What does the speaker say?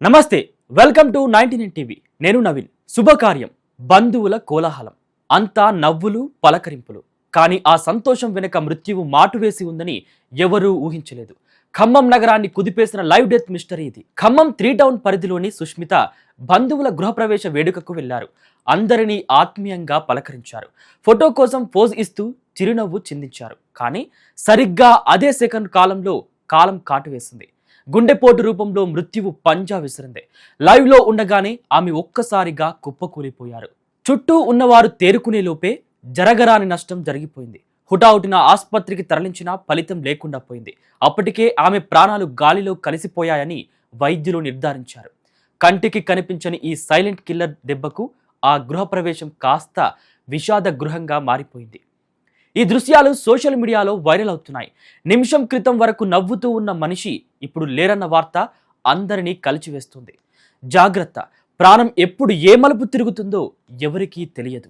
నమస్తే, welcome to 99 TV. నేను నవీన్. శుభకార్యం, బంధువుల కోలాహలం, అంతా నవ్వులు పలకరింపులు. కానీ ఆ సంతోషం వెనుక మృత్యువు మాటు వేసి ఉందని ఎవరూ ఊహించలేదు. ఖమ్మం నగరాన్ని కుదిపేసిన లైవ్ డెత్ మిస్టరీ ఇది. ఖమ్మం 3 టౌన్ పరిధిలోని సుష్మిత బంధువుల గృహప్రవేశ వేడుకకు వెళ్లారు. అందరినీ ఆత్మీయంగా పలకరించారు. ఫోటో కోసం పోజ్ ఇస్తూ చిరునవ్వు చిందించారు. కానీ సరిగ్గా అదే సెకండ్ కాలంలో కాలం కాటువేసింది. గుండెపోటు రూపంలో మృత్యువు పంజా విసిరింది. లైవ్ లో ఉండగానే ఆమె ఒక్కసారిగా కుప్పకూలిపోయారు. చుట్టూ ఉన్నవారు తేరుకునే లోపే జరగరాని నష్టం జరిగిపోయింది. హుటాహుటిన ఆసుపత్రికి తరలించినా ఫలితం లేకుండా పోయింది. అప్పటికే ఆమె ప్రాణాలు గాలిలో కలిసిపోయాయని వైద్యులు నిర్ధారించారు. కంటికి కనిపించని ఈ సైలెంట్ కిల్లర్ దెబ్బకు ఆ గృహప్రవేశం కాస్త విషాద గృహంగా మారిపోయింది. ఈ దృశ్యాలు సోషల్ మీడియాలో వైరల్ అవుతున్నాయి. నిమిషం క్రితం వరకు నవ్వుతూ ఉన్న మనిషి ఇప్పుడు లేరన్న వార్త అందరినీ కలిచివేస్తుంది. జాగ్రత్త, ప్రాణం ఎప్పుడు ఏ మలుపు తిరుగుతుందో ఎవరికీ తెలియదు.